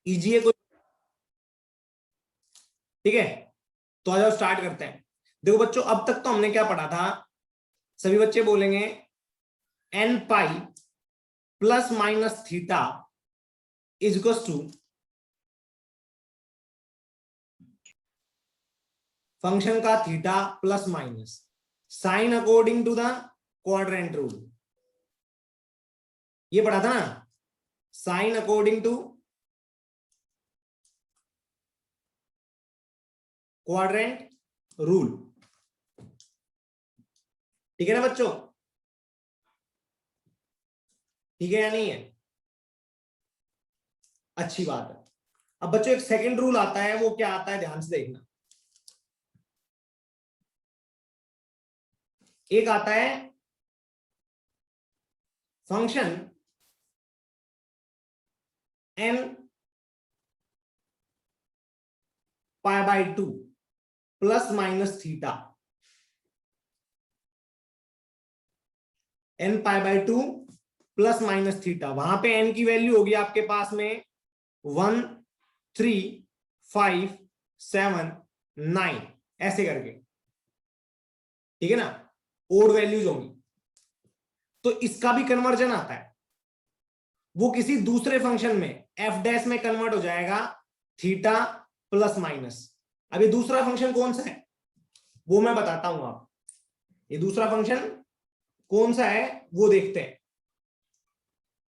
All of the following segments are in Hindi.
इजी है कोई? ठीक है, तो आ जाओ स्टार्ट करते हैं। देखो बच्चों, अब तक तो हमने क्या पढ़ा था, सभी बच्चे बोलेंगे n pi plus minus theta is equals to function का theta plus minus sign according to the quadrant rule. ये पढ़ा था ना, sign according to quadrant rule. ठीक है ना बच्चों? ठीक है या नहीं है? अच्छी बात है। अब बच्चों एक सेकंड रूल आता है, वो क्या आता है ध्यान से देखना। एक आता है function N pi by two plus minus theta, N pi by two plus minus theta. वहां पे एन की वैल्यू होगी आपके पास में 1, 3, 5, 7, 9 ऐसे करके, ठीक है ना, ओड वैल्यूज होंगी। तो इसका भी कन्वर्जन आता है, वो किसी दूसरे फंक्शन में एफ डैश में कन्वर्ट हो जाएगा थीटा प्लस माइनस। अब ये दूसरा फंक्शन कौन सा है वो मैं बताता हूं आप, ये दूसरा फंक्शन कौन सा है वो देखते हैं,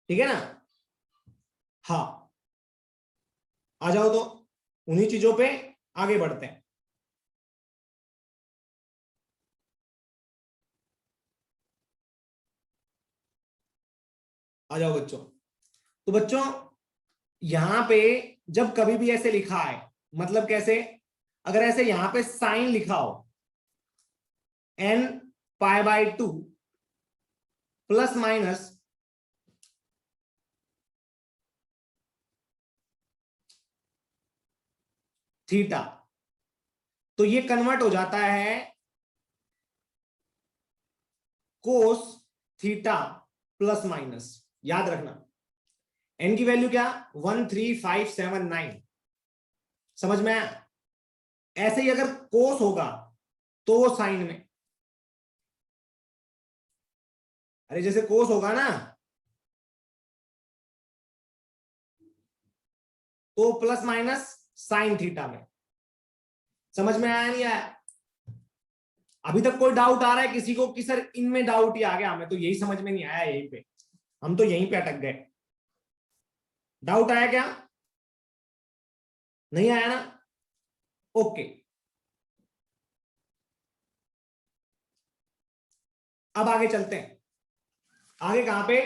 ठीक है ना। हाँ, आ जाओ तो उन्हीं चीजों पे आगे बढ़ते हैं। आ जाओ बच्चों, तो बच्चों यहां पे जब कभी भी ऐसे लिखा है, मतलब कैसे, अगर ऐसे यहां पे साइन लिखा हो N pi by two plus minus theta, तो ये कन्वर्ट हो जाता है कोस थीटा प्लस माइनस। याद रखना एन की वैल्यू क्या, 1, 3, 5, 7, 9। समझ में आया? ऐसे ही अगर कोस होगा तो वो साइन में, अरे जैसे कोस होगा ना तो प्लस माइनस साइन थीटा में। समझ में आया नहीं आया? अभी तक कोई डाउट आ रहा है किसी को कि सर इनमें डाउट ही आ गया, हमें तो यही समझ में नहीं आया, यहीं पे हम तो यहीं पे अटक गए। डाउट आया क्या? नहीं आया ना? ओके, अब आगे चलते हैं। आगे कहां पे,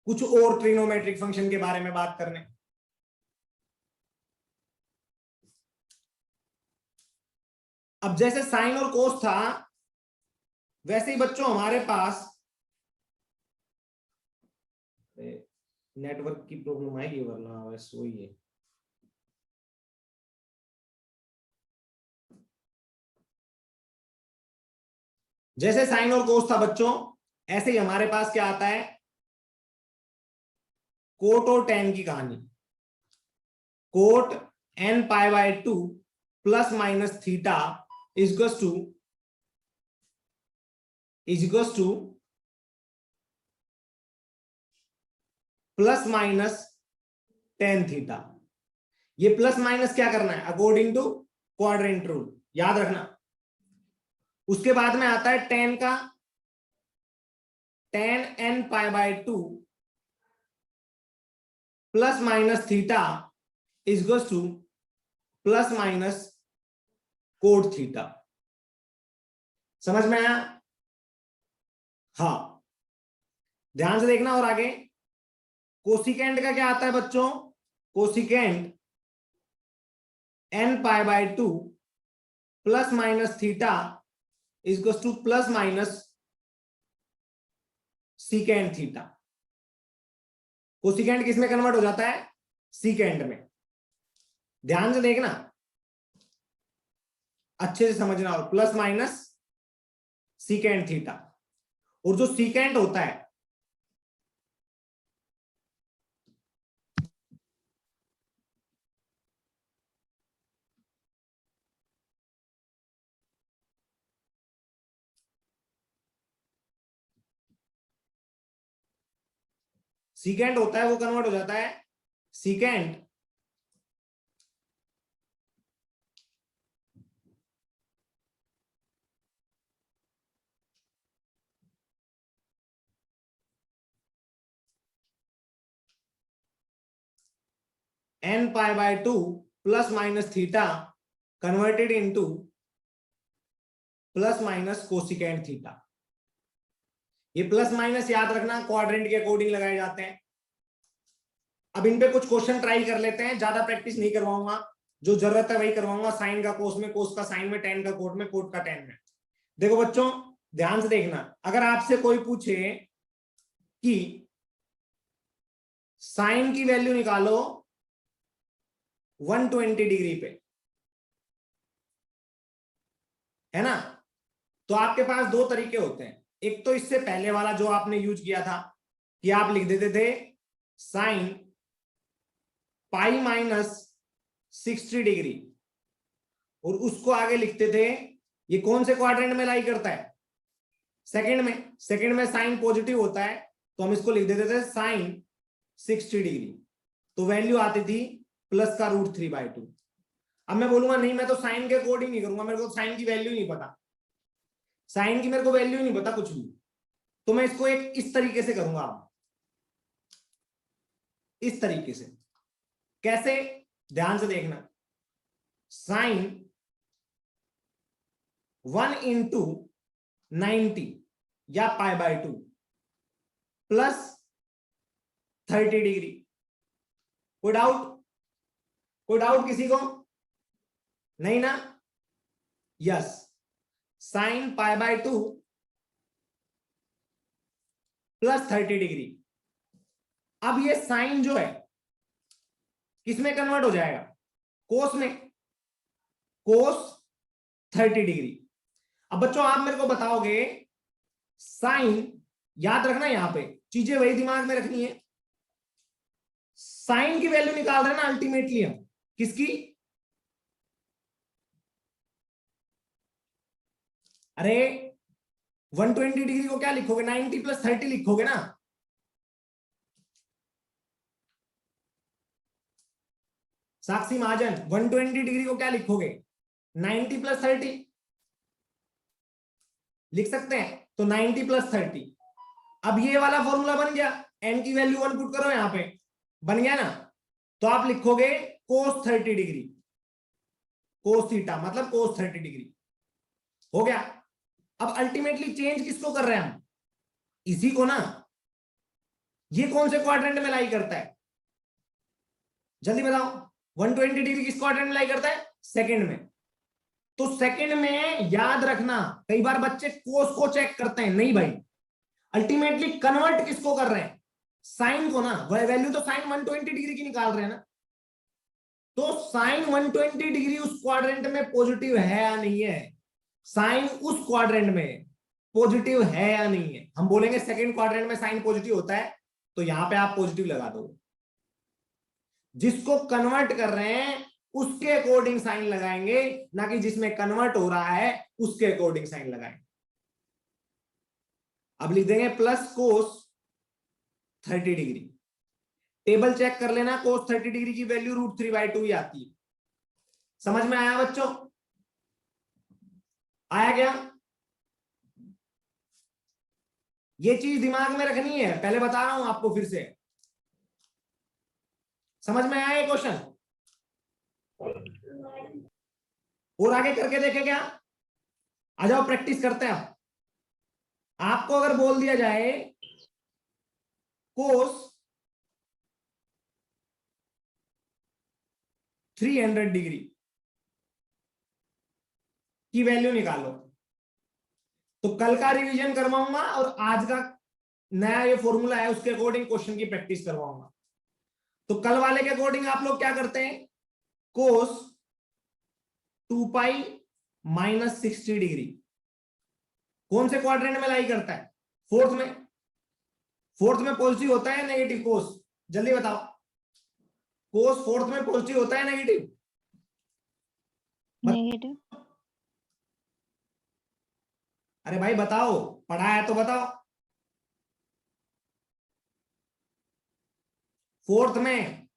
कुछ और ट्रिग्नोमेट्रिक फंक्शन के बारे में बात करने। अब जैसे साइन और कोस था, वैसे ही बच्चों हमारे पास नेटवर्क की प्रॉब्लम आएगी वरना वैसे वही है। जैसे साइन और कोस था बच्चों, ऐसे ही हमारे पास क्या आता है, कोट और टेन की कहानी। Cot N pi by two plus minus theta is equals to plus minus tan theta. ये प्लस माइनस क्या करना है, अकॉर्डिंग टू क्वाड्रेंट रूल, याद रखना। उसके बाद में आता है टेन का, tan N pi by two plus minus theta is equals to plus minus cot theta. समझ में आया? हाँ, ध्यान से देखना। और आगे कोसिकेंट का क्या आता है बच्चों, cosecant N pi by two plus minus theta is equals to plus minus secant theta. Cosecant किस में कन्वर्ट हो जाता है, सीकेंट में। ध्यान से देखना, अच्छे से समझना, और प्लस माइनस सीकेंट थीटा। और जो सीकेंट होता है सीकेंट होता है वो कन्वर्ट हो जाता है secant n pi by 2 plus minus theta converted into plus minus cosecant theta. ये प्लस माइनस याद रखना क्वाड्रेंट के अकॉर्डिंग लगाए जाते हैं। अब इन पे कुछ क्वेश्चन ट्राई कर लेते हैं, ज्यादा प्रैक्टिस नहीं करवाऊंगा, जो जरूरत है वही करवाऊंगा। साइन का कोस में, कोस का साइन में, टेन का कोट में, कोट का टेन में। देखो बच्चों ध्यान से देखना, अगर आपसे कोई पूछे कि साइन की वैल्यू निकालो 120 डिग्री पे, है ना, तो आपके पास दो तरीके होते हैं। एक तो इससे पहले वाला जो आपने यूज किया था कि आप लिख देते थे साइन पाई माइनस 60 डिग्री, और उसको आगे लिखते थे, ये कौन से क्वाड्रेंट में लाई करता है, सेकंड में। सेकंड में साइन पॉजिटिव होता है तो हम इसको लिख देते थे साइन 60 डिग्री, तो वैल्यू आती थी प्लस का √3/2। अब मैं बोलूंगा नहीं मैं तो साइन के अकॉर्डिंग नहीं करूंगा, मेरे को साइन की वैल्यू नहीं पता, साइन की मेरे को वैल्यू नहीं पता कुछ भी, तो मैं इसको एक इस तरीके से करूंगा। इस तरीके से कैसे, ध्यान से देखना, साइन 1 इंटू 90 या पाई बाय 2 प्लस 30 डिग्री। कोई डाउट, कोई डाउट किसी को नहीं ना? Yes, sine pi by 2 plus 30 degree. अब ये साइन जो है किसमें कन्वर्ट हो जाएगा, कोस में, कोस 30 डिग्री। अब बच्चों आप मेरे को बताओगे साइन, याद रखना यहां पे चीजें वही दिमाग में रखनी है, साइन की वैल्यू निकाल रहे हैं ना अल्टीमेटली हम, किसकी, अरे 120 डिग्री को क्या लिखोगे, 90 प्लस 30 लिखोगे ना। साक्षी महाजन 120 डिग्री को क्या लिखोगे, 90 प्लस 30 लिख सकते हैं, तो 90 प्लस 30। अब ये वाला फॉर्मूला बन गया, n की वैल्यू 1 पुट करो यहां पे, बन गया ना, तो आप लिखोगे कोस 30 डिग्री, कोस थीटा मतलब कोस 30 डिग्री, हो गया। अब अल्टीमेटली चेंज किसको कर रहे हैं हम, इसी को ना। ये कौन से क्वाड्रेंट में लाई करता है, जल्दी बताओ, 120 डिग्री किस क्वाड्रेंट में लाई करता है, सेकंड में। तो सेकंड में याद रखना, कई बार बच्चे कोस को चेक करते हैं, नहीं भाई, अल्टीमेटली कन्वर्ट किसको कर रहे हैं, साइन को ना, वैल्यू तो साइन 120 डिग्री की निकाल रहे हैं ना, तो साइन 120 डिग्री उस क्वाड्रेंट में पॉजिटिव है या नहीं है, साइन उस क्वाड्रेंट में पॉजिटिव है या नहीं है। हम बोलेंगे सेकंड क्वाड्रेंट में साइन पॉजिटिव होता है, तो यहां पे आप पॉजिटिव लगा दो, जिसको कन्वर्ट कर रहे हैं उसके अकॉर्डिंग साइन लगाएंगे, ना कि जिसमें कन्वर्ट हो रहा है उसके अकॉर्डिंग साइन लगाएंगे। अब लिख देंगे plus cos 30 degree, table check कर लेना, कोस 30 डिग्री की वैल्यू √3/2 ही आती है। समझ में आया बच्चों, आया क्या, ये चीज दिमाग में रखनी है, पहले बता रहा हूं आपको फिर से। समझ में आया ये क्वेश्चन, और आगे करके देखे क्या, आ जाओ प्रैक्टिस करते हैं। आपको अगर बोल दिया जाए कोस 300 डिग्री की वैल्यू निकालो, तो कल का रिवीजन करवाऊंगा और आज का नया ये फॉर्मूला है उसके अकॉर्डिंग क्वेश्चन की प्रैक्टिस करवाऊंगा। तो कल वाले के अकॉर्डिंग आप लोग क्या करते हैं, कोस 2 पाई माइनस 60 डिग्री कौन से क्वाड्रेंट में लाई करता है, फोर्थ में। फोर्थ में पॉजिटिव होता है नेगेटिव कोस, जल्दी बताओ, कोस फोर्थ में पॉजिटिव होता है नेगेटिव, नेगेटिव। अरे भाई बताओ, पढ़ा है तो बताओ। फोर्थ में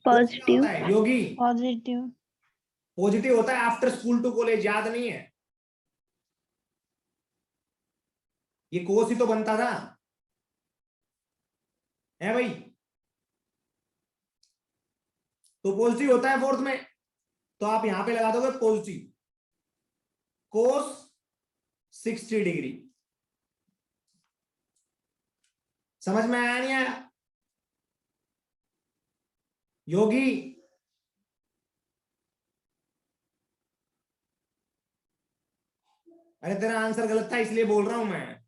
पॉजिटिव। होता है योगी? पॉजिटिव। पॉजिटिव होता है आफ्टर स्कूल टू कॉलेज, याद नहीं है? ये कोस ही तो बनता था, है भाई? तो पॉजिटिव होता है फोर्थ में, तो आप यहां पे लगा दोगे पॉजिटिव कोस 60 डिग्री। समझ में आया नहीं आया योगी? अरे तेरा आंसर गलत था इसलिए बोल रहा हूं मैं।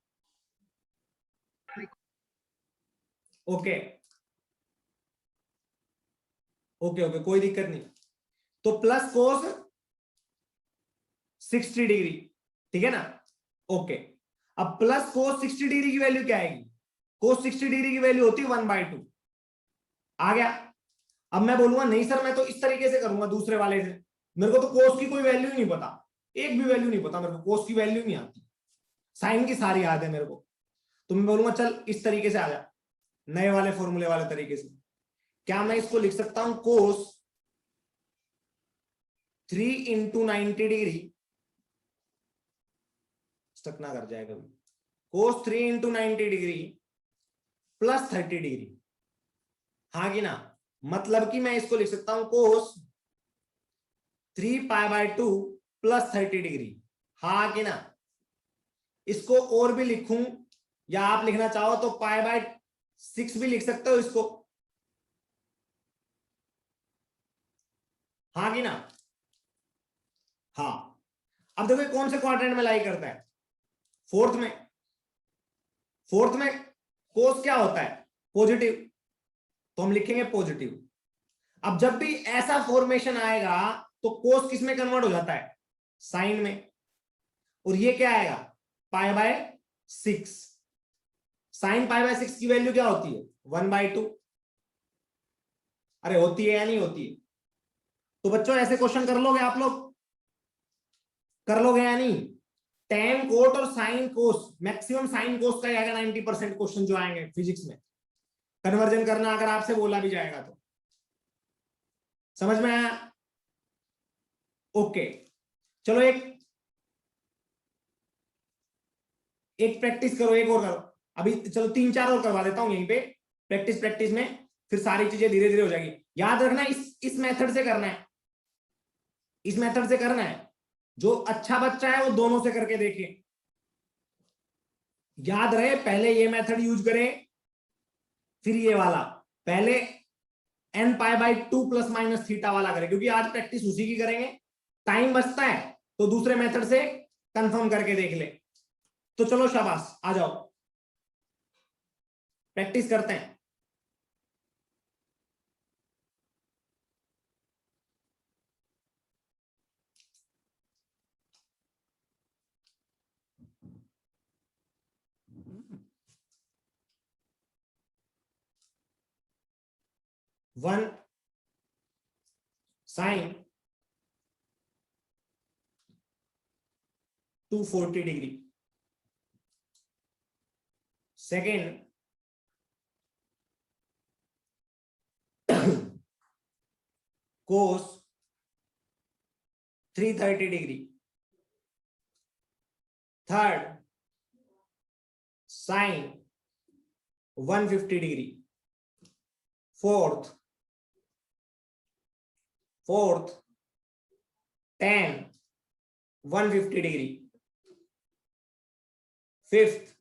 ओके ओके ओके, कोई दिक्कत नहीं। तो प्लस कोस 60 डिग्री, ठीक है ना? ओके, अब प्लस कोस 60 डिग्री की वैल्यू क्या आएगी? कोस 60 डिग्री की वैल्यू होती है 1/2। आ गया? अब मैं बोलूंगा नहीं सर मैं तो इस तरीके से करूंगा दूसरे वाले से, मेरे को तो कोस की कोई वैल्यू नहीं पता, एक भी वैल्यू नहीं पता मेरे को, कोस की वैल्यू नहीं आती, साइन की सारी याद है मेरे को। तो मैं बोलूंगा चल इस तरीके से आ जा, नए वाले फॉर्मूले वाले तरीके से। क्या मैं इसको लिख सकता हूं कोस 3 × 90 डिग्री, स्टक ना कर जाएगा, कोस 3 × 90 डिग्री प्लस 30 डिग्री, हाँ कि ना? मतलब कि मैं इसको लिख सकता हूं कोस 3π/2 प्लस 30 डिग्री, हाँ कि ना? इसको और भी लिखूं या आप लिखना चाहो तो π/6 भी लिख सकते हो इसको, हाँ कि ना? हाँ। अब देखो कौन से क्वाड्रेंट में लाई करता है? फोर्थ में। फोर्थ में कोस क्या होता है? पॉजिटिव, तो हम लिखेंगे पॉजिटिव। अब जब भी ऐसा फॉर्मेशन आएगा तो कोस किस में कन्वर्ट हो जाता है? साइन में। और ये क्या आएगा? π/6। साइन π/6 की वैल्यू क्या होती है? 1/2। अरे होती है या नहीं होती है? तो बच्चों ऐसे क्वेश्चन कर लोगे आप लोग? कर लोगे या नहीं? टेन कोट और sine cos, maximum sine cos का ही आएगा 90% क्वेश्चन जो आएंगे फिजिक्स में, कन्वर्जन करना अगर आपसे बोला भी जाएगा तो। समझ में आया? ओके, चलो एक प्रैक्टिस करो, एक और करो अभी, चलो 3-4 और करवा देता हूं यहीं पे, प्रैक्टिस प्रैक्टिस में फिर सारी चीजें धीरे धीरे हो जाएगी। याद रखना इस मेथड से करना है, इस मेथड से करना है। जो अच्छा बच्चा है वो दोनों से करके देखे। याद रहे पहले ये मेथड यूज करें फिर ये वाला, पहले nπ/2 ± θ वाला करें, क्योंकि आज प्रैक्टिस उसी की करेंगे, टाइम बचता है तो दूसरे मेथड से कंफर्म करके देख ले। तो चलो शाबाश, आ जाओ प्रैक्टिस करते हैं। One sine 240 degree, second cos 330 degree, third sine 150 degree, fourth tan 150 degree, fifth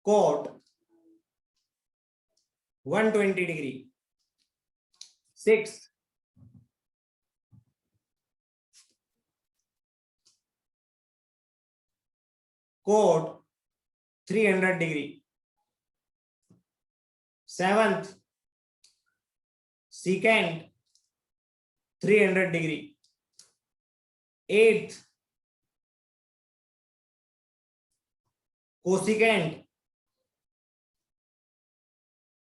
cot 120 degree, sixth cot 300 degree, seventh secant 300 degree, eighth cosecant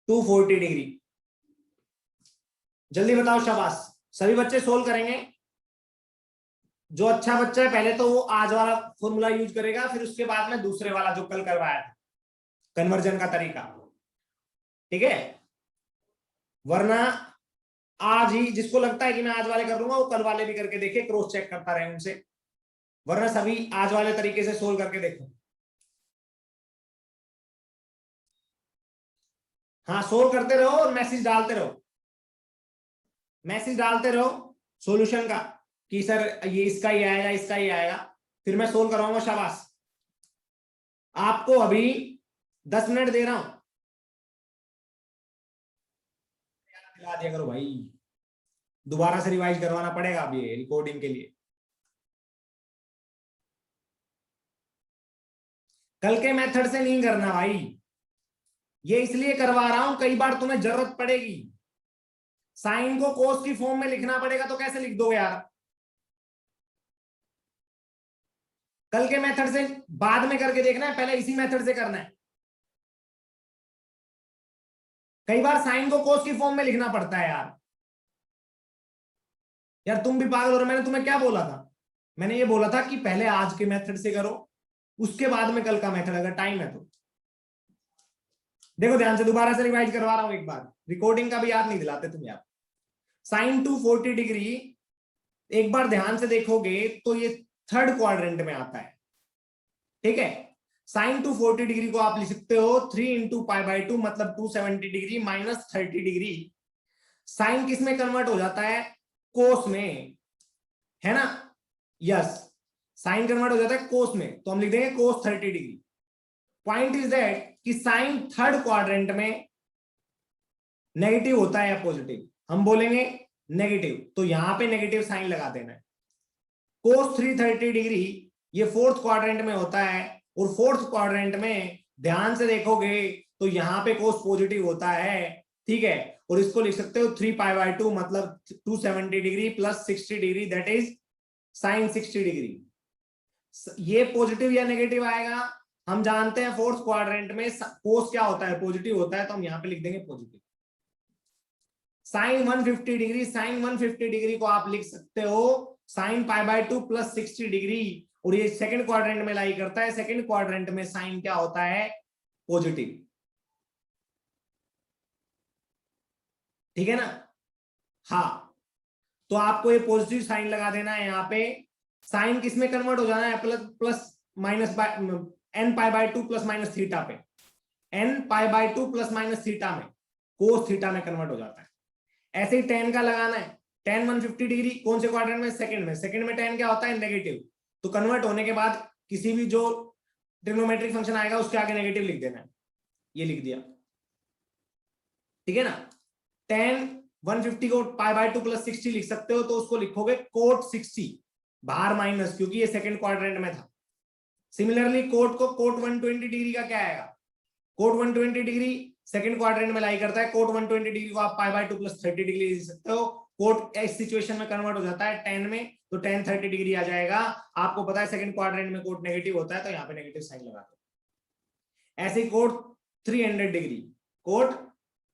240 degree. जल्दी बताओ शाबाश, सभी बच्चे सोल्व करेंगे। जो अच्छा बच्चा है पहले तो वो आज वाला फॉर्मूला यूज करेगा, फिर उसके बाद में दूसरे वाला जो कल करवाया था। कन्वर्जन का तरीका, ठीक है। वरना आज ही जिसको लगता है कि मैं आज वाले कर लूंगा वो कल वाले भी करके देखे, क्रॉस चेक करता रहे उनसे, वरना सभी आज वाले तरीके से सोल्व करके देखो। हाँ, सोल्व करते रहो और मैसेज डालते रहो, मैसेज डालते रहो सॉल्यूशन का कि सर ये इसका ही आएगा, इसका ही आएगा, फिर मैं सोल्व करवाऊंगा। शाबाश, आपको अभी 10 मिनट दे रहा हूं, दिला दिया करो भाई, दोबारा से रिवाइज करवाना पड़ेगा अब ये रिकॉर्डिंग के लिए। कल के मेथड से नहीं करना भाई, ये इसलिए करवा रहा हूं, कई बार तुम्हें जरूरत पड़ेगी। साइन को कोस की फॉर्म में लिखना पड़ेगा तो कैसे लिख दोगे यार? कल के मेथड से बाद में करके देखना है, पहले इसी मेथड से करना है। कई बार साइन को कोस की फॉर्म में लिखना पड़ता है यार। यार तुम भी पागल हो रहे हो, मैंने तुम्हें क्या बोला था? मैंने ये बोला था कि पहले आज के मेथड से करो, उसके बाद में कल का मेथड अगर टाइम है तो। देखो ध्यान से, दोबारा से रिवाइज करवा रहा हूं एक बार, रिकॉर्डिंग का भी याद नहीं दिलाते तुम यार। साइन टू 40 डिग्री एक बार ध्यान से देखोगे तो ये थर्ड क्वाड्रेंट में आता है, ठीक है। साइन टू 40 डिग्री को आप लिख सकते हो 3 इंटू पाई बाई 2, मतलब 270 डिग्री माइनस 30 डिग्री। साइन किस में कन्वर्ट हो जाता है? कोस में, है ना? यस, साइन कन्वर्ट हो जाता है कोस में, तो हम लिख देंगे कोस 30 डिग्री। पॉइंट इज दैट कि साइन थर्ड क्वाड्रेंट में नेगेटिव होता है या पॉजिटिव? हम बोलेंगे नेगेटिव, तो यहां पे नेगेटिव साइन लगा देना है। कोस 330 डिग्री ये फोर्थ क्वाड्रेंट में होता है, और फोर्थ क्वाड्रेंट में ध्यान से देखोगे तो यहां पे कोस पॉजिटिव होता है, ठीक है। और इसको लिख सकते हो 3 पाई बाई 2, मतलब 270 degree plus 60 degree, that is sine 60 degree. ये पॉजिटिव या नेगेटिव आएगा? हम जानते हैं फोर्थ क्वाड्रेंट में कोस क्या होता है? पॉजिटिव होता है, तो हम यहां पे लिख देंगे positive. Sine 150 degree, sine 150 degree को आप लिख सकते हो sine pi by 2 plus 60 degree, और ये सेकंड क्वाड्रेंट में लाई करता है। सेकंड क्वाड्रेंट में साइन क्या होता है? पॉजिटिव, ठीक है ना? हाँ, तो आपको ये पॉजिटिव साइन लगा देना है यहाँ पे। साइन किस में कन्वर्ट हो जाना है? Plus plus minus n pi by 2 plus minus theta पे, n pi by 2 plus minus theta में, कोस थीटा में कन्वर्ट हो जाता है। ऐसे ही टेन का लगाना है, टेन 150 डिग्री कौन से क्वाड्रेंट में? सेकंड में। सेकंड में टेन क्या होता है? नेगेटिव, तो कन्वर्ट होने के बाद किसी भी जो ट्रिग्नोमेट्रिक फंक्शन आएगा उसके आगे नेगेटिव लिख देना है, ये लिख दिया, ठीक है ना। टेन 150 को पाई बाई 2 प्लस 60 लिख सकते हो, तो उसको लिखोगे कोट 60, बाहर माइनस, क्योंकि ये सेकंड क्वाड्रेंट में था। सिमिलरली कोट को कोट 120 डिग्री का क्या आएगा? कोट 120 डिग्री सेकंड क्वाड्रेंट में लाई करता है, कोट 120 डिग्री को आप पाई बाई 2 प्लस 30 डिग्री लिख सकते हो। कोट इस सिचुएशन में कन्वर्ट हो जाता है टेन में, तो टेन 30 डिग्री आ जाएगा। आपको पता है सेकंड क्वाड्रेंट में कोट नेगेटिव होता है, तो यहाँ पे नेगेटिव साइन लगा दो। ऐसे ही cot 300 degree, cot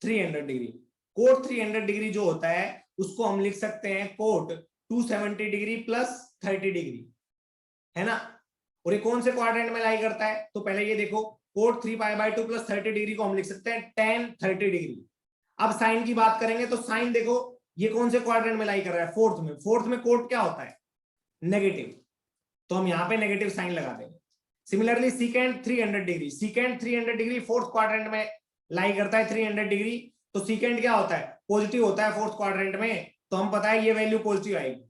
300 degree, cot 300 degree जो होता है उसको हम लिख सकते हैं कोट 270 डिग्री प्लस 30 डिग्री, है ना। और ये कौन से क्वाड्रेंट में लाई करता है? तो पहले ये देखो, cot 3 pi by 2 plus 30 degree को हम लिख सकते हैं टेन 30 डिग्री। अब साइन की बात करेंगे तो साइन देखो ये कौन से क्वाड्रेंट में लाई कर रहा है? फोर्थ में। फोर्थ में कोट क्या होता है? नेगेटिव, तो हम यहां पे नेगेटिव साइन लगा देंगे। Similarly सीकेंड 300 degree, सीकेंड 300 degree fourth quadrant में लाई करता है 300 डिग्री, तो सीकेंड क्या होता है? पॉजिटिव होता है फोर्थ क्वाड्रेंट में, तो हम पता है ये वैल्यू पॉजिटिव आएगी।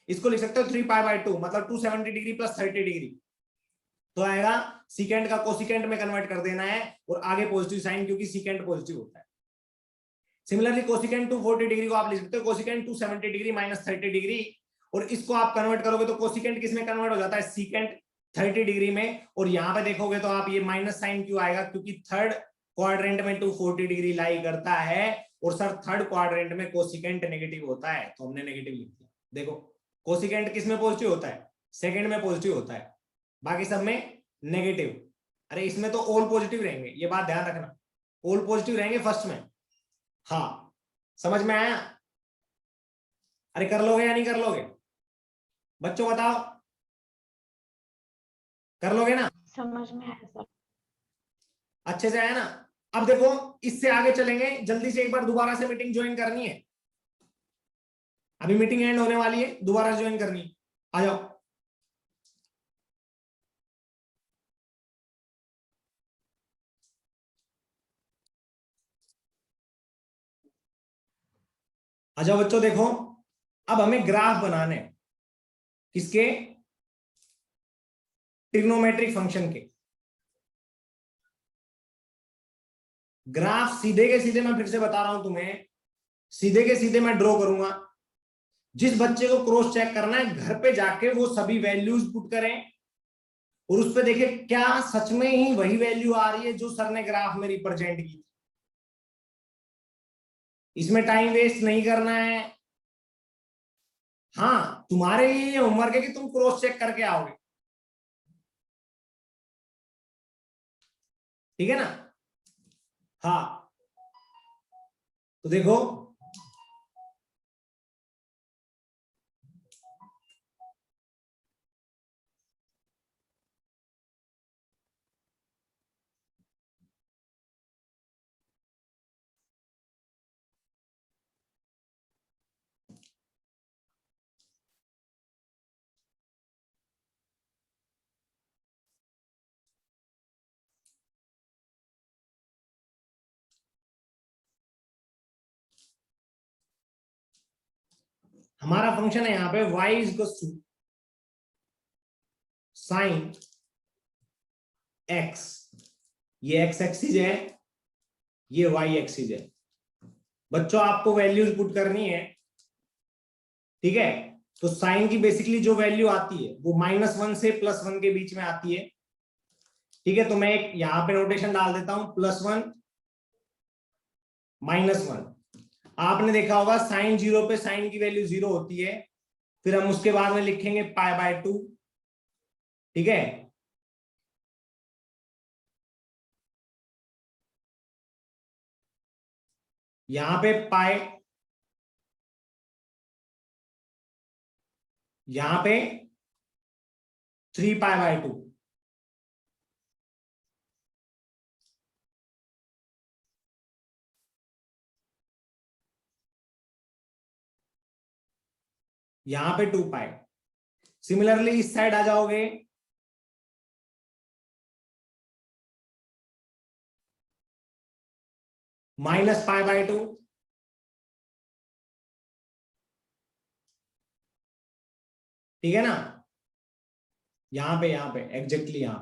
इसको लिख सकते हो 3 पाई बाई 2, मतलब 270 डिग्री प्लस 30 डिग्री, तो आएगा सीकेंड का कोसिकेंड में कन्वर्ट कर देना है, और आगे पॉजिटिव साइन, क्योंकि सीकेंड पॉजिटिव होता है। सिमिलरली कोसिकेंड 240 डिग्री को आप लिख सकते हो कोसिकेंड 270 डिग्री माइनस 30 डिग्री, और इसको आप कन्वर्ट करोगे तो कोसिकेंड किस में कन्वर्ट हो जाता है? सीकेंड 30 डिग्री में। और यहां पे देखोगे तो आप ये माइनस साइन क्यों आएगा? क्योंकि थर्ड क्वाड्रेंट में 240 डिग्री लाई करता है, और सर थर्ड क्वाड्रेंट में कोसिकेंट नेगेटिव होता है, तो हमने नेगेटिव लिख दिया। देखो कोसिकेंट किस में पॉजिटिव होता है? सेकंड में पॉजिटिव होता है, बाकी सब में नेगेटिव। अरे इसमें तो ऑल पॉजिटिव रहेंगे, ये बात ध्यान रखना, ऑल पॉजिटिव रहेंगे फर्स्ट में। हाँ, समझ में आया? अरे कर लोगे या नहीं कर लोगे बच्चों, बताओ, कर लोगे ना? समझ में आया सर। अच्छे से आया ना? अब देखो इससे आगे चलेंगे, जल्दी से एक बार दोबारा से मीटिंग ज्वाइन करनी है, अभी मीटिंग एंड होने वाली है, दोबारा ज्वाइन करनी है, आ जाओ। आ जाओ बच्चों, देखो अब हमें ग्राफ बनाने हैं, किसके? ट्रिग्नोमेट्रिक फंक्शन के। ग्राफ सीधे के सीधे, मैं फिर से बता रहा हूं तुम्हें, सीधे के सीधे मैं ड्रॉ करूंगा। जिस बच्चे को क्रॉस चेक करना है, घर पे जाके वो सभी वैल्यूज पुट करें और उस पे देखे क्या सच में ही वही वैल्यू आ रही है जो सर ने ग्राफ में रिप्रेजेंट की थी। इसमें टाइम वेस्ट नहीं करना है। हाँ, तुम्हारे लिए होमवर्क है कि तुम क्रॉस चेक करके आओगे, ठीक है ना? हाँ, तो देखो हमारा फंक्शन है यहाँ पे y equals to sine x, ये x एक्सिस है, ये y एक्सिस है। बच्चों आपको वैल्यूज पुट करनी है, ठीक है? तो साइन की बेसिकली जो वैल्यू आती है वो -1 से +1 के बीच में आती है, ठीक है? तो मैं एक यहां पे नोटेशन डाल देता हूं, +1 -1। आपने देखा होगा साइन 0 पे साइन की वैल्यू 0 होती है, फिर हम उसके बाद में लिखेंगे π/2, ठीक है? यहां पे पाई, यहां पे 3π/2, यहां पे 2π। सिमिलरली इस साइड आ जाओगे, -π/2, ठीक है ना? यहां पे एग्जैक्टली यहां,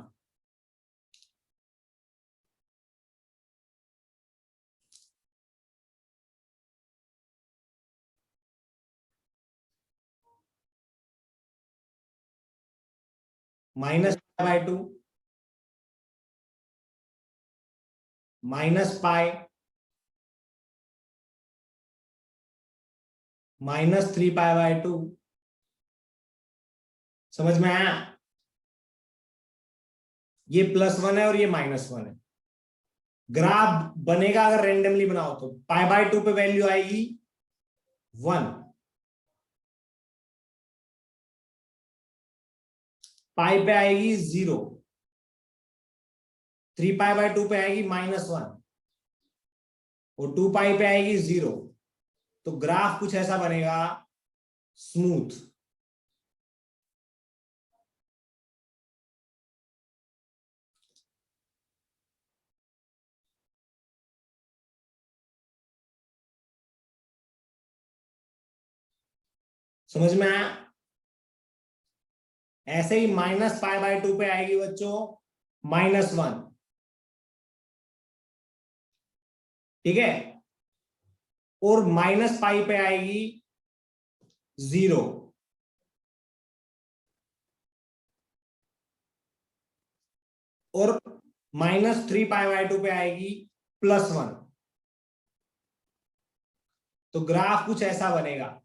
-π/2 -π -3π/2। समझ में आया? ये +1 है और ये -1 है। ग्राफ बनेगा अगर रेंडमली बनाओ तो π/2 पे वैल्यू आएगी 1, पाई पे आएगी 0, 3π/2 पे आएगी -1 और 2π पे आएगी 0। तो ग्राफ कुछ ऐसा बनेगा, स्मूथ। समझ में आया? ऐसे ही -π/2 पे आएगी बच्चों -1, ठीक है? और -π पे आएगी 0, और -3π/2 पे आएगी +1। तो ग्राफ कुछ ऐसा बनेगा।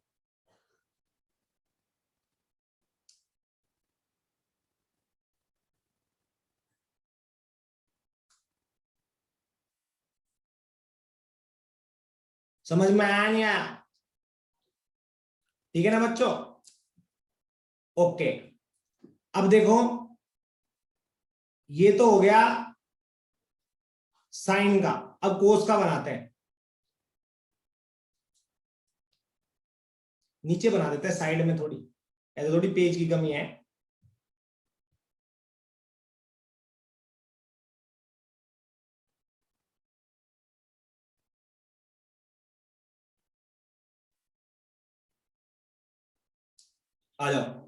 समझ में आया नहीं आया? ठीक है ना बच्चों? ओके, अब देखो ये तो हो गया साइन का। अब कोस का बनाते हैं, नीचे बना देते हैं साइड में, थोड़ी ऐसे थोड़ी पेज की कमी है। आ जाओ।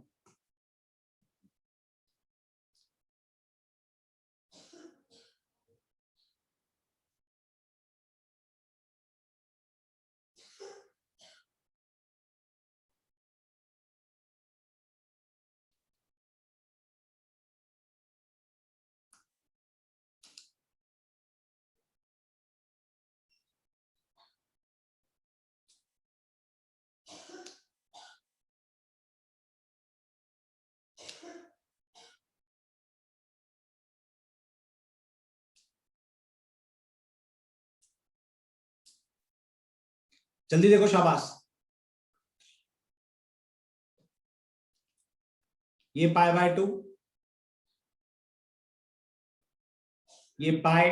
जल्दी देखो, शाबाश। ये पाई बाय 2, ये पाई,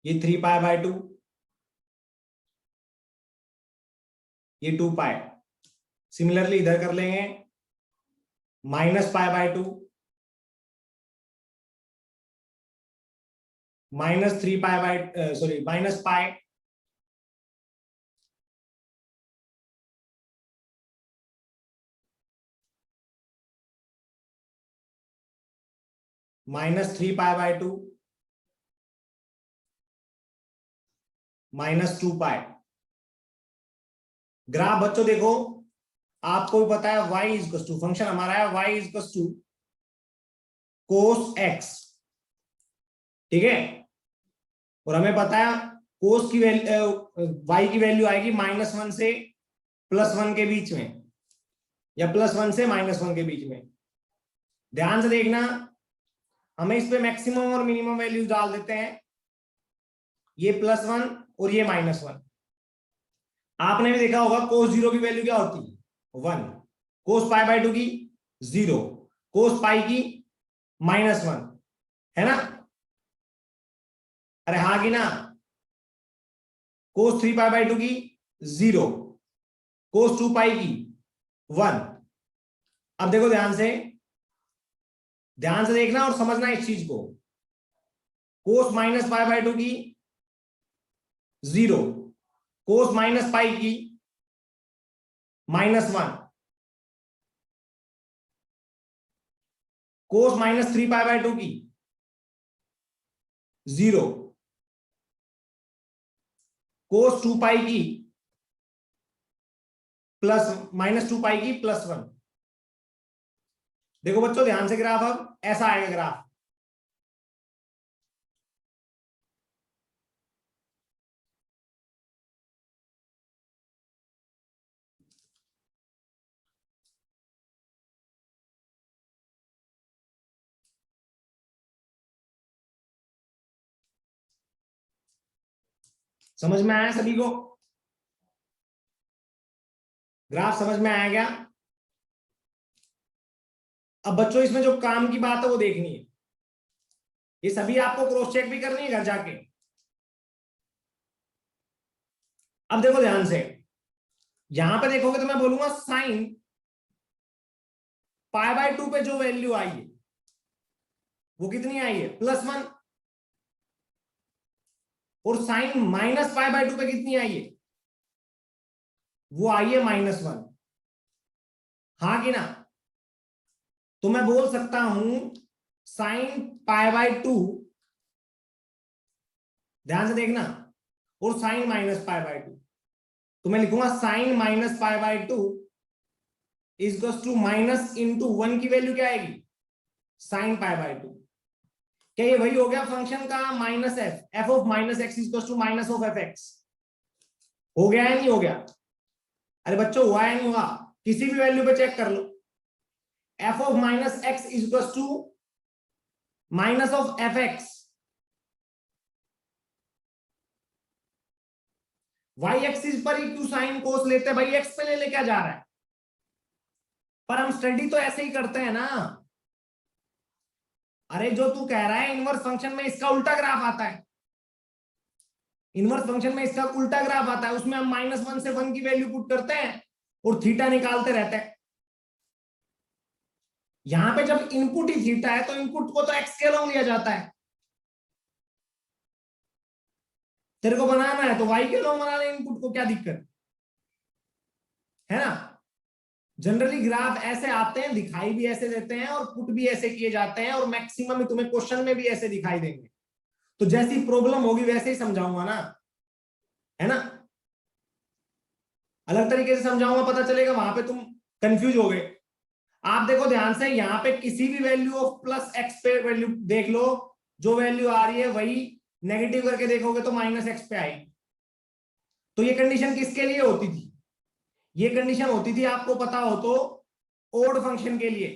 ये 3 पाई बाय 2, ये 2 पाई। सिमिलरली इधर कर लेंगे, minus pi by 2, minus 3 pi by sorry minus pi, minus 3 pi by 2, minus 2 pi. Graph बच्चों देखो, आपको भी पता है y इज टू, फंक्शन हमारा है y is to cos x, ठीक है। और हमें पता है कोस की वैल्यू, y की वैल्यू आएगी -1 से +1 के बीच में, या +1 से -1 के बीच में। ध्यान से देखना, हमें इस पे मैक्सिमम और मिनिमम वैल्यूज डाल देते हैं, ये +1 और ये -1। आपने भी देखा होगा कोस 0 की वैल्यू क्या होती है 1, कोस पाई बाय 2 की 0, कोस पाई की -1, है ना। अरे हाँ की ना। कोस 3 पाई बाय 2 की 0, कोस 2 पाई की 1। अब देखो ध्यान से देखना और समझना इस चीज को। कोस माइनस पाई बाय 2 की 0, कोस माइनस पाई की -1, कोस -3 पाई बाय 2 की 0, कोस 2 पाई की -2 पाई की +1। देखो बच्चों ध्यान से, ग्राफ अब ऐसा आएगा ग्राफ। समझ में आया सभी को? ग्राफ समझ में आया क्या? अब बच्चों इसमें जो काम की बात है वो देखनी है, ये सभी आपको क्रॉस चेक भी करनी है घर जाके। अब देखो ध्यान से, यहां पे देखोगे तो मैं बोलूंगा साइन पाई बाय 2 पे जो वैल्यू आई है वो कितनी आई है +1, और साइन माइनस पाई बाय 2 पे कितनी आई है, वो आई है -1। हाँ कि ना। तो मैं बोल सकता हूं साइन पाई बाय 2, ध्यान से देखना, और साइन माइनस पाई बाय 2, तो मैं लिखूंगा sine minus pi by 2 is to minus into 1 की वैल्यू क्या आएगी साइन पाई बाय 2। क्या ये वही हो गया फंक्शन का F of minus x is to minus of F X? हो गया या नहीं हो गया? अरे बच्चों हुआ या नहीं हुआ? किसी भी वैल्यू पे चेक कर लो। F of minus x is to minus of F x. Y axis पर ही क्यों साइन कोस लेते हैं भाई, एक्स पे ले ले क्या जा रहा है? पर हम स्टडी तो ऐसे ही करते हैं ना। अरे जो तू कह रहा है इनवर्स फंक्शन में इसका उल्टा ग्राफ आता है, इनवर्स फंक्शन में इसका उल्टा ग्राफ आता है, उसमें हम -1 से 1 की वैल्यू पुट करते हैं और थीटा निकालते रहते हैं। यहां पे जब इनपुट ही थीटा है तो इनपुट को तो एक्स के लॉन्ग लिया जाता है। तेरे को बनाना है तो वाई के लॉन्ग बना ले इनपुट को, क्या दिक्कत है ना। जनरली ग्राफ ऐसे आते हैं, दिखाई भी ऐसे देते हैं और पुट भी ऐसे किए जाते हैं, और मैक्सिमम तुम्हें क्वेश्चन में भी ऐसे दिखाई देंगे। तो जैसी प्रॉब्लम होगी वैसे ही समझाऊंगा ना, है ना। अलग तरीके से समझाऊंगा, पता चलेगा वहां पे तुम कंफ्यूज हो गए। आप देखो ध्यान से, यहां पे किसी भी वैल्यू ऑफ प्लस एक्स पे वैल्यू देख लो, जो वैल्यू आ रही है वही नेगेटिव करके देखोगे तो -x पे आएगी। तो ये कंडीशन किसके लिए होती थी, ये कंडीशन होती थी आपको पता हो तो ओड फंक्शन के लिए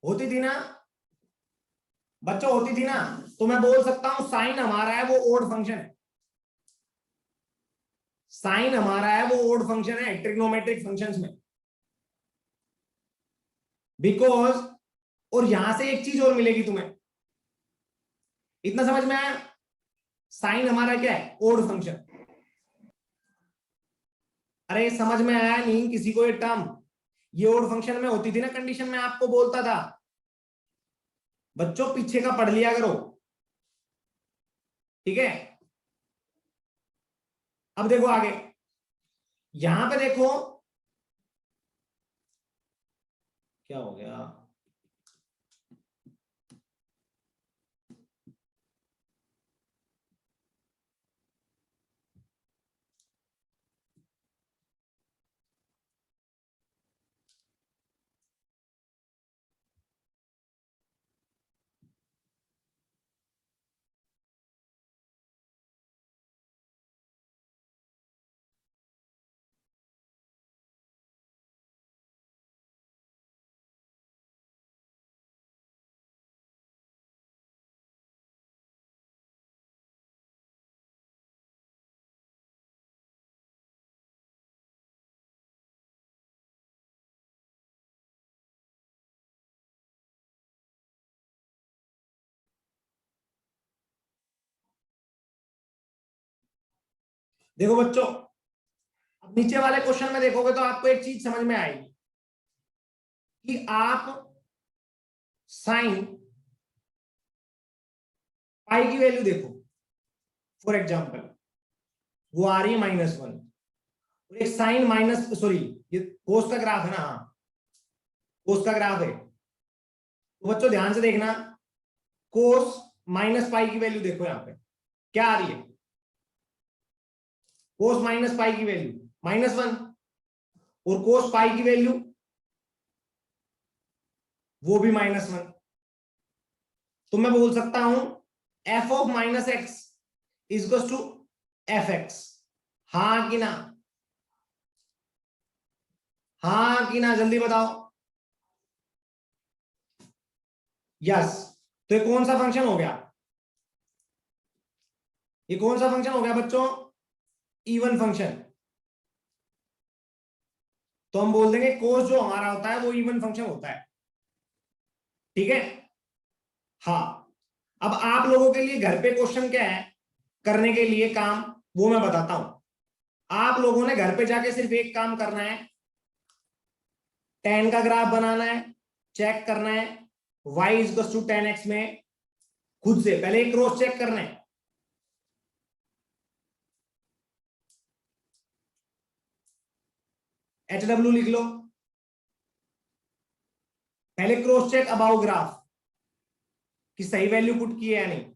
होती थी ना बच्चों, होती थी ना। तो मैं बोल सकता हूं साइन हमारा है वो ओड फंक्शन है, साइन हमारा है वो ओड फंक्शन है ट्रिग्नोमेट्रिक फंक्शंस में, बिकॉज, और यहां से एक चीज और मिलेगी तुम्हें, इतना समझ में आया। साइन हमारा क्या है, ओड फंक्शन। अरे समझ में आया नहीं किसी को ये टर्म, ये ओड फंक्शन में होती थी ना कंडीशन में आपको बोलता था। बच्चों पीछे का पढ़ लिया करो, ठीक है। अब देखो आगे, यहां पे देखो क्या हो गया। देखो बच्चों, अब नीचे वाले क्वेश्चन में देखोगे तो आपको एक चीज समझ में आएगी कि आप साइन पाई की वैल्यू देखो, फॉर एग्जांपल वो आ रही है -1, और एक साइन माइनस, सॉरी ये कोस का ग्राफ है ना, हाँ कोस का ग्राफ है। तो बच्चों ध्यान से देखना, कोस -पाई की वैल्यू देखो, यहां पे क्या आ रही है, कोस -पाई की वैल्यू -1, और कोस पाई की वैल्यू वो भी -1। तो मैं बोल सकता हूं f of -x is equal to fx, हाँ कि ना, हाँ कि ना, जल्दी बताओ। यस। तो ये कौन सा फंक्शन हो गया, ये कौन सा फंक्शन हो गया बच्चों, इवन फंक्शन। तो हम बोल देंगे कोस जो हमारा होता है वो इवन फंक्शन होता है, ठीक है। हाँ, अब आप लोगों के लिए घर पे क्वेश्चन क्या है करने के लिए काम, वो मैं बताता हूं। आप लोगों ने घर पे जाके सिर्फ एक काम करना है, tan का ग्राफ बनाना है, चेक करना है y is to tan x में, खुद से पहले एक क्रॉस चेक करना है। HW लिख लो, पहले क्रॉस चेक अबाउट ग्राफ कि सही वैल्यू पुट की है या नहीं।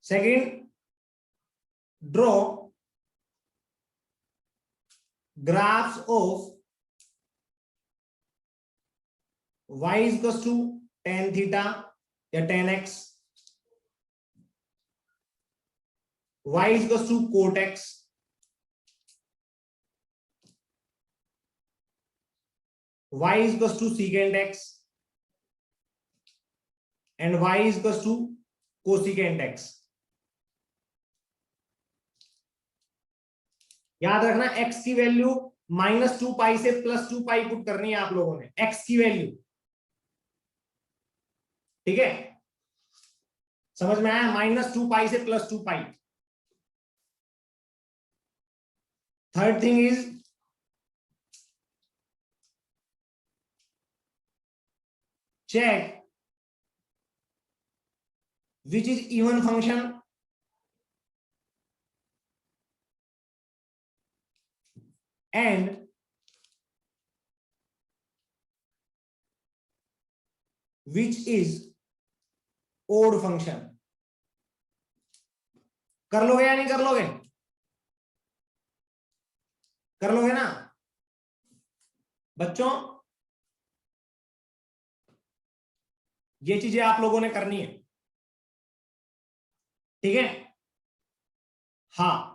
Second, draw graphs of y is equals to tan theta या tan x, y is equals to cot x, y is equals to secant x and y is equals to cosecant x। याद रखना x की वैल्यू -2 से +2 पुट करनी है आप लोगों ने, x की वैल्यू, ठीक है, समझ में आया? -2 से +2। Third thing is check which is even function and which is odd function। कर लोगे या नहीं कर लोगे? कर लोगे ना बच्चों? ये चीजें आप लोगों ने करनी है, ठीक है? हाँ,